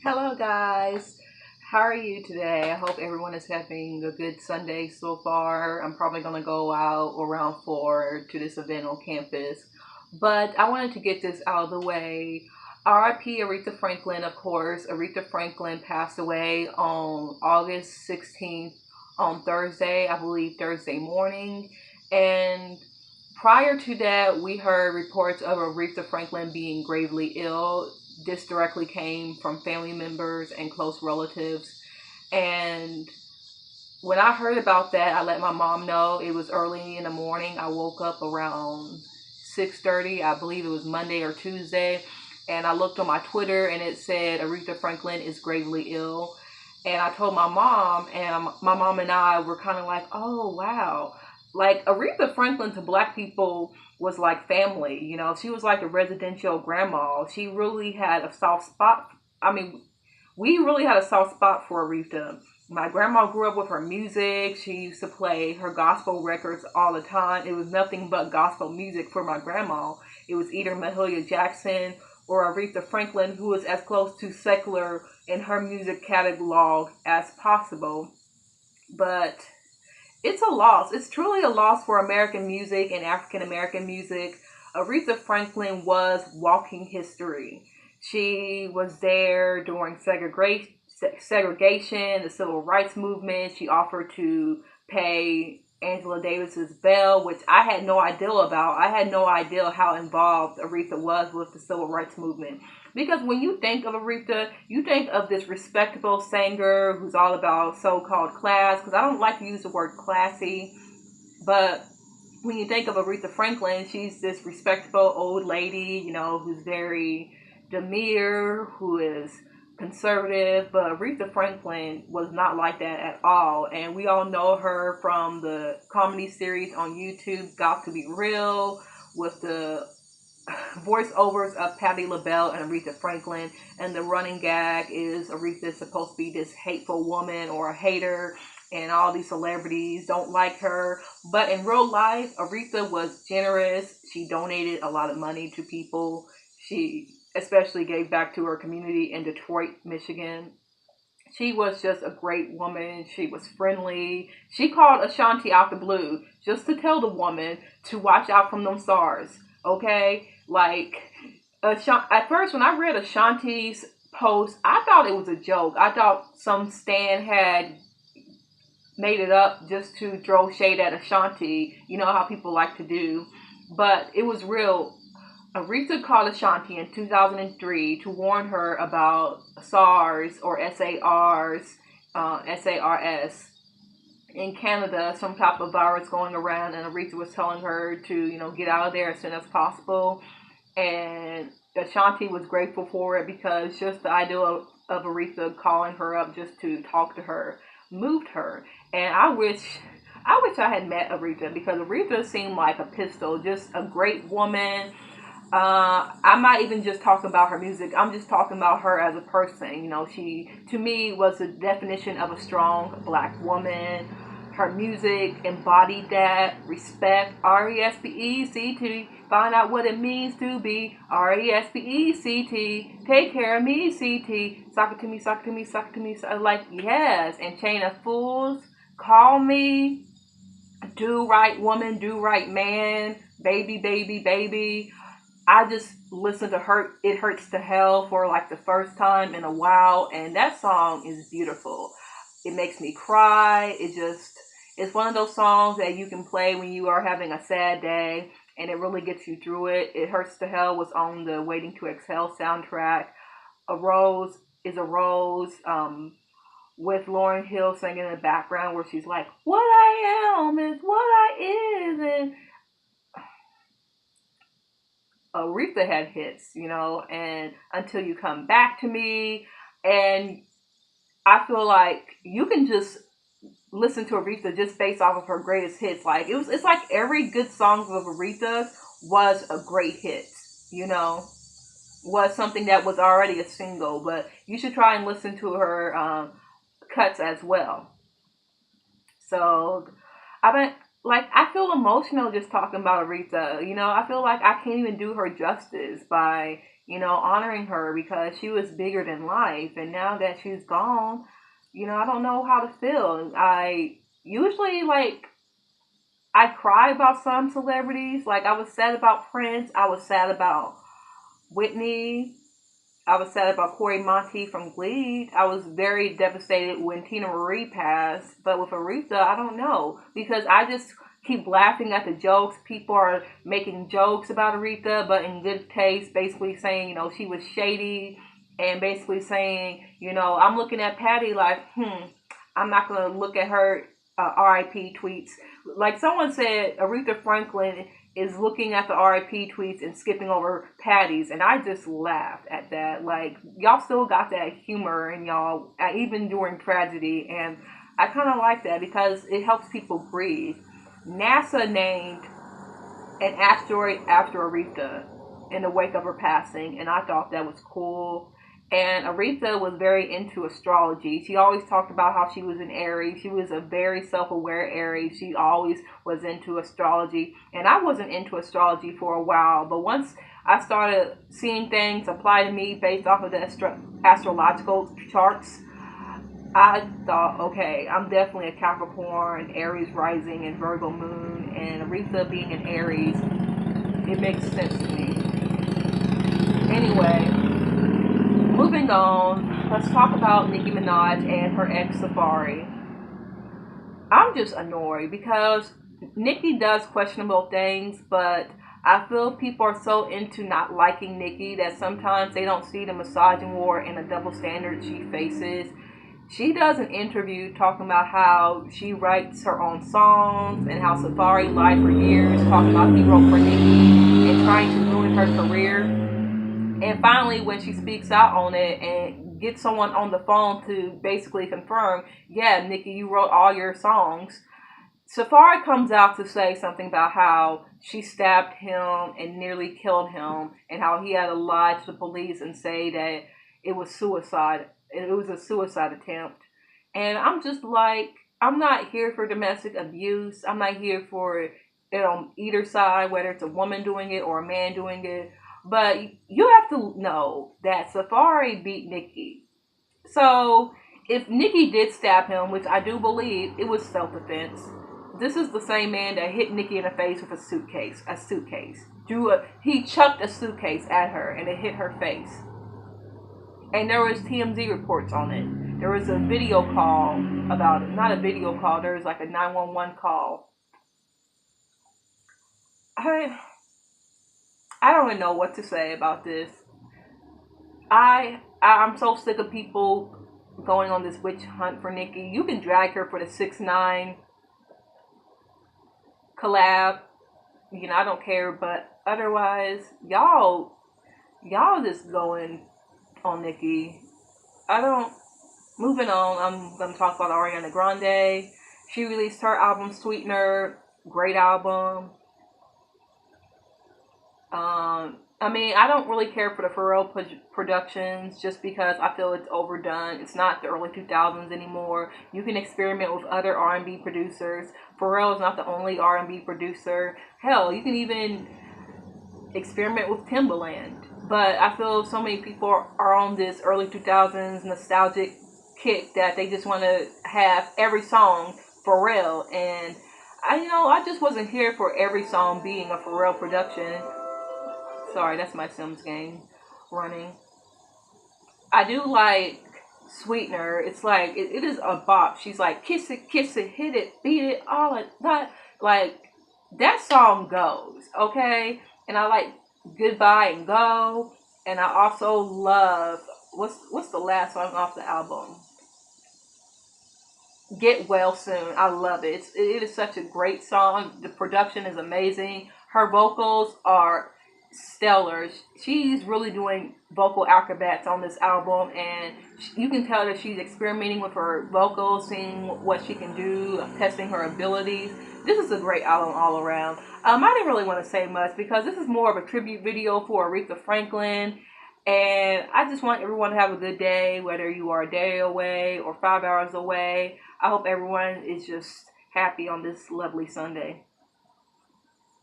Hello, guys. How are you today? I hope everyone is having a good Sunday so far. I'm probably going to go out around 4 to this event on campus. But I wanted to get this out of the way. R.I.P. Aretha Franklin, of course. Aretha Franklin passed away on August 16th on Thursday, I believe Thursday morning. And prior to that, we heard reports of Aretha Franklin being gravely ill. This directly came from family members and close relatives. And when I heard about that, I let my mom know. It was early in the morning. I woke up around 6:30. I believe it was Monday or Tuesday. And I looked on my Twitter and it said Aretha Franklin is gravely ill. And I told my mom, and my mom and I were kind of like, oh, wow. Like Aretha Franklin to black people was like family. She was like a residential grandma. She really had a soft spot. I mean, we really had a soft spot for Aretha. My grandma grew up with her music. She used to play her gospel records all the time. It was nothing but gospel music for my grandma. It was either Mahalia Jackson or Aretha Franklin, who was as close to secular in her music catalog as possible. But it's a loss. It's truly a loss for American music and African American music. Aretha Franklin was walking history. She was there during segregation, the civil rights movement. She offered to pay Angela Davis's bail, which I had no idea about. I had no idea how involved Aretha was with the civil rights movement. Because when you think of Aretha, you think of this respectable singer who's all about so-called class. Because I don't like to use the word classy, but when you think of Aretha Franklin, she's this respectable old lady, who's very demure, who is conservative. But Aretha Franklin was not like that at all. And we all know her from the comedy series on YouTube, Got to Be Real, with the voiceovers of Patti LaBelle and Aretha Franklin. And the running gag is Aretha is supposed to be this hateful woman or a hater, and all these celebrities don't like her. But in real life, Aretha was generous. She donated a lot of money to people. She especially gave back to her community in Detroit, Michigan. She was just a great woman. She was friendly. She called Ashanti out the blue just to tell the woman to watch out from them stars. Okay? Like, at first when I read Ashanti's post, I thought it was a joke. I thought some stan had made it up just to throw shade at Ashanti. You know how people like to do. But it was real. Aretha called Ashanti in 2003 to warn her about SARS or SARS in Canada, some type of virus going around, and Aretha was telling her to, get out of there as soon as possible. And Ashanti was grateful for it because just the idea of Aretha calling her up just to talk to her moved her. And I wish I had met Aretha, because Aretha seemed like a pistol, just a great woman. I'm not even just talking about her music. I'm just talking about her as a person. She, to me, was the definition of a strong black woman. Her music embodied that. Respect. R-E-S-P-E-C-T. Find out what it means to be R-E-S-P-E-C-T. Take care of me, C-T. Sock it to me, sock it to me, sock it to me. Like, yes. And Chain of Fools. Call me. Do right woman, do right man. Baby, baby, baby. I just listened to It Hurts to Hell for like the first time in a while, and that song is beautiful. It makes me cry. It's one of those songs that you can play when you are having a sad day, and it really gets you through it. It Hurts to Hell was on the Waiting to Exhale soundtrack. A Rose is a Rose, with Lauryn Hill singing in the background where she's like, what I am is what I is, and Aretha had hits, and Until You Come Back to Me. And I feel like you can just listen to Aretha just based off of her greatest hits. Like it's like every good song of Aretha was a great hit, was something that was already a single. But you should try and listen to her cuts as well. So I've been like I feel emotional just talking about Aretha. I feel like I can't even do her justice by, honoring her because she was bigger than life. And now that she's gone, I don't know how to feel. I usually I cry about some celebrities. Like I was sad about Prince. I was sad about Whitney. I was sad about Corey Monteith from Glee. I was very devastated when Tina Marie passed. But with Aretha, I don't know. Because I just keep laughing at the jokes. People are making jokes about Aretha, but in good taste, basically saying, she was shady. And basically saying, I'm looking at Patty like, I'm not going to look at her R.I.P. tweets. Like someone said, Aretha Franklin is looking at the R.I.P. tweets and skipping over Patty's, and I just laughed at that. Like y'all still got that humor in y'all, even during tragedy, and I kind of like that because it helps people breathe. NASA named an asteroid after Aretha in the wake of her passing, and I thought that was cool. And Aretha was very into astrology. She always talked about how she was an Aries. She was a very self-aware Aries. She always was into astrology. And I wasn't into astrology for a while, but once I started seeing things apply to me based off of the astrological charts, I thought, okay, I'm definitely a Capricorn, Aries rising, and Virgo moon, and Aretha being an Aries, it makes sense to me. Anyway, moving on, let's talk about Nicki Minaj and her ex Safari. I'm just annoyed because Nicki does questionable things, but I feel people are so into not liking Nicki that sometimes they don't see the misogyny war and the double standard she faces. She does an interview talking about how she writes her own songs and how Safari lied for years, talking about he wrote for Nicki and trying to ruin her career. And finally, when she speaks out on it and gets someone on the phone to basically confirm, yeah, Nicki, you wrote all your songs, Safari comes out to say something about how she stabbed him and nearly killed him and how he had to lie to the police and say that it was suicide. It was a suicide attempt. And I'm just like, I'm not here for domestic abuse. I'm not here for it on either side, whether it's a woman doing it or a man doing it. But you have to know that Safari beat Nicki. So if Nicki did stab him, which I do believe, it was self-defense. This is the same man that hit Nicki in the face with a suitcase. He chucked a suitcase at her and it hit her face. And there was TMZ reports on it. There was a video call about it. Not a video call. There was like a 911 call. I don't even know what to say about this. I'm so sick of people going on this witch hunt for Nicki. You can drag her for the 6ix9ine collab. I don't care. But otherwise, y'all just going on Nicki. Moving on, I'm going to talk about Ariana Grande. She released her album Sweetener. Great album. I don't really care for the Pharrell productions just because I feel it's overdone. It's not the early 2000s anymore. You can experiment with other R&B producers. Pharrell is not the only R&B producer. Hell, you can even experiment with Timbaland. But I feel so many people are on this early 2000s nostalgic kick that they just want to have every song Pharrell. And I just wasn't here for every song being a Pharrell production. Sorry, that's my Sims game running. I do like Sweetener. It's like, it is a bop. She's like, kiss it, hit it, beat it, all of that. Like, that song goes, okay? And I like Goodbye and Go. And I also love, what's the last song off the album? Get Well Soon. I love it. It is such a great song. The production is amazing. Her vocals are stellar. She's really doing vocal acrobats on this album, and you can tell that she's experimenting with her vocals, seeing what she can do, testing her abilities. This is a great album all around. I didn't really want to say much because this is more of a tribute video for Aretha Franklin, and I just want everyone to have a good day, whether you are a day away or 5 hours away. I hope everyone is just happy on this lovely Sunday.